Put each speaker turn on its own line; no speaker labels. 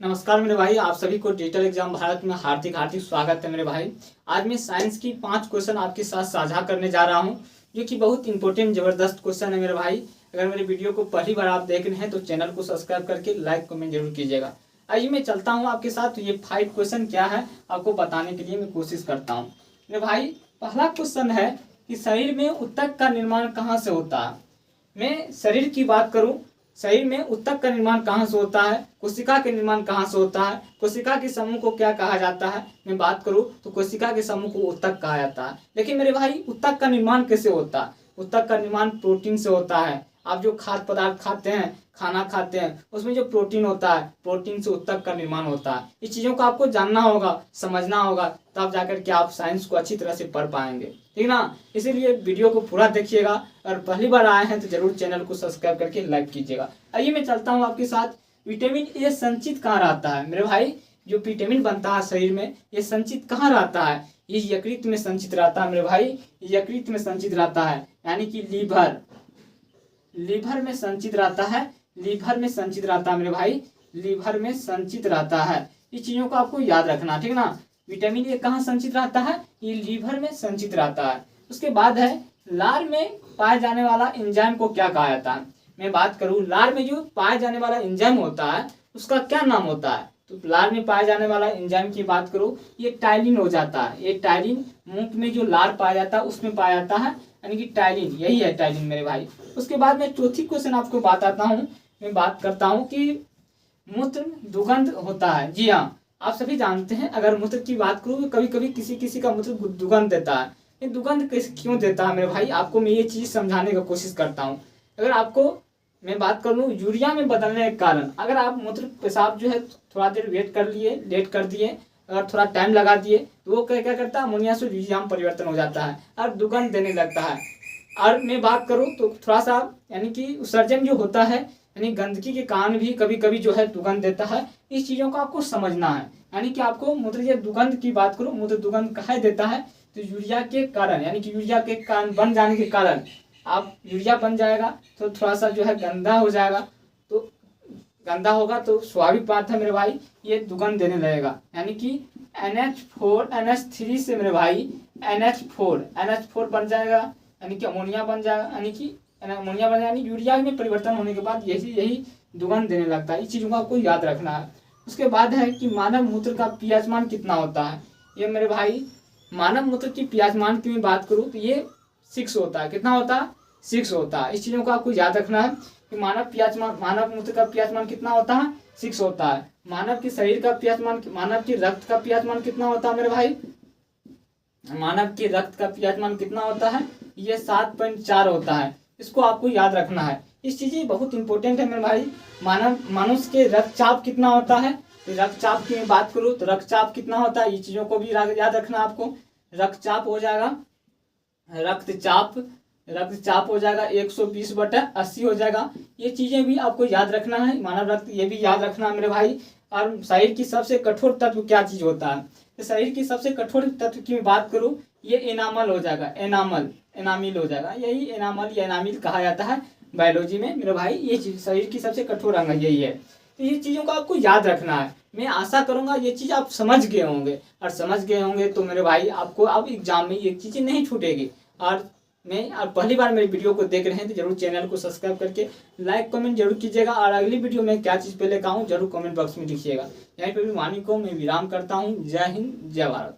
नमस्कार मेरे भाई, आप सभी को डिजिटल एग्जाम भारत में हार्दिक हार्दिक स्वागत है मेरे भाई। आज मैं साइंस की 5 क्वेश्चन आपके साथ साझा करने जा रहा हूं, जो कि बहुत इंपॉर्टेंट जबरदस्त क्वेश्चन है मेरे भाई। अगर मेरे वीडियो को पहली बार आप देख रहे हैं तो चैनल को सब्सक्राइब करके लाइक कमेंट जरूर कीजिएगा। आइए मैं चलता हूँ आपके साथ। ये 5 क्वेश्चन क्या है आपको बताने के लिए मैं कोशिश करता हूँ मेरे भाई। पहला क्वेश्चन है कि शरीर में ऊतक का निर्माण कहाँ से होता है। मैं शरीर की बात करूं, शरीर में ऊतक का निर्माण कहाँ से होता है, कोशिका के निर्माण कहाँ से होता है, कोशिका के समूह को क्या कहा जाता है। मैं बात करूं तो कोशिका के समूह को ऊतक कहा जाता है। लेकिन मेरे भाई ऊतक का निर्माण कैसे होता है। ऊतक का निर्माण प्रोटीन से होता है। आप जो खाद्य पदार्थ खाते हैं, खाना खाते हैं, उसमें जो प्रोटीन होता है, प्रोटीन से ऊतक का निर्माण होता है। इस चीज़ों को आपको जानना होगा, समझना होगा, तब जाकर के आप साइंस को अच्छी तरह से पढ़ पाएंगे, ठीक ना। इसीलिए वीडियो को पूरा देखिएगा। और पहली बार आए हैं तो जरूर चैनल को सब्सक्राइब करके लाइक कीजिएगा। आइए मैं चलता हूँ आपके साथ। विटामिन ए संचित कहाँ रहता है मेरे भाई। जो विटामिन बनता है शरीर में, ये संचित कहाँ रहता है। ये यकृत में संचित रहता है मेरे भाई। यकृत में संचित रहता है, यानी कि लीवर में संचित रहता है। लीवर में संचित रहता है मेरे भाई, लीवर में संचित रहता है। इस चीजों को आपको याद रखना, ठीक ना। विटामिन ए कहाँ संचित रहता है, ये लीवर में संचित रहता है। उसके बाद है लार में पाए जाने वाला एंजाइम को क्या कहा जाता है। मैं बात करूं, लार में जो पाए जाने वाला एंजाइम होता है उसका क्या नाम होता है। तो लार में पाए जाने वाला एंजाइम की बात करूं, ये टाइलिन हो जाता है। ये टाइलिन मुंह में जो लार पाया जाता है उसमें पाया जाता है, यानी कि टाइलिन, यही है टाइलिन मेरे भाई। उसके बाद में चौथी क्वेश्चन आपको बताता हूँ। मैं बात करता हूँ कि मूत्र दुर्गंध होता है। जी हाँ, आप सभी जानते हैं। अगर मूत्र की बात करूँ तो कभी कभी किसी किसी का मूत्र दुर्गंध देता है। ये दुर्गंध क्यों देता है मेरे भाई, आपको मैं ये चीज़ समझाने की कोशिश करता हूँ। अगर आपको मैं बात कर लूँ यूरिया में बदलने के कारण, अगर आप मूत्र पेशाब जो है थोड़ा देर लेट कर दिए, अगर थोड़ा टाइम लगा दिए तो वो क्या करता है, अमोनिया से यूरिया में परिवर्तन हो जाता है और दुर्गंध देने लगता है। और मैं बात करूँ तो थोड़ा सा, यानी कि उत्सर्जन जो होता है, यानी गंदगी के कारण भी कभी कभी जो है दुर्गंध देता है। इस चीज़ों को आपको समझना है। यानी कि आपको मूत्र ये दुर्गंध की बात करूँ, मूत्र दुर्गंध कहाँ देता है तो यूरिया के कारण, यानी कि यूरिया के कारण बन जाने के कारण, आप यूरिया बन जाएगा तो थोड़ा सा जो है गंदा हो जाएगा। तो गंदा होगा तो स्वाभाविक बात है मेरे भाई, ये दुर्गंध देने लगेगा। यानी कि NH4 NH3 से मेरे भाई NH4 बन जाएगा, यानी कि अमोनिया बन जाएगा, यानी कि अमोनिया बन जाएगा, यानी यूरिया में परिवर्तन होने के बाद यही दुर्गंध देने लगता है। इस चीज़ों को आपको याद रखना है। उसके बाद है कि मानव मूत्र का pH मान कितना होता है। ये मेरे भाई मानव मूत्र की pH मान की मैं बात करूँ तो ये 6 होता है। कितना होता है, 6 होता है। इस चीज़ों को आपको याद रखना है कि मानव मूत्र का pH मान कितना होता है, 6 होता है। मानव की शरीर का pH मान, मानव की रक्त का pH मान कितना होता है मेरे भाई। मानव के रक्त का pH मान कितना होता है, ये 7.4 होता है। इसको आपको याद रखना है। इस चीज़ बहुत इंपॉर्टेंट है मेरे भाई। मनुष्य के रक्तचाप कितना होता है। रक्तचाप की मैं बात करूँ तो रक्तचाप कितना होता है, ये चीज़ों को भी याद रखना आपको। रक्तचाप हो जाएगा, रक्तचाप हो जाएगा 120/80 हो जाएगा। ये चीज़ें भी आपको याद रखना है। मानव रक्त ये भी याद रखना है मेरे भाई। और शरीर की सबसे कठोर तत्व क्या चीज़ होता है, तो शरीर की सबसे कठोर तत्व की मैं बात करूँ, ये एनामल हो जाएगा। एनामिल हो जाएगा। यही एनामल या एनामिल कहा जाता है बायोलॉजी में मेरे भाई। ये चीज़ शरीर की सबसे कठोर अंग यही है। तो ये चीज़ों को आपको याद रखना है। मैं आशा करूंगा ये चीज़ आप समझ गए होंगे, और समझ गए होंगे तो मेरे भाई आपको अब एग्जाम में ये चीज़ें नहीं छूटेगी। और पहली बार मेरी वीडियो को देख रहे हैं तो जरूर चैनल को सब्सक्राइब करके लाइक कमेंट जरूर कीजिएगा। और अगली वीडियो में क्या चीज़ पे लेकर आऊँ जरूर कमेंट बॉक्स में लिखिएगा। यहीं पर भी वाणी को मैं विराम करता हूँ। जय हिंद, जय भारत।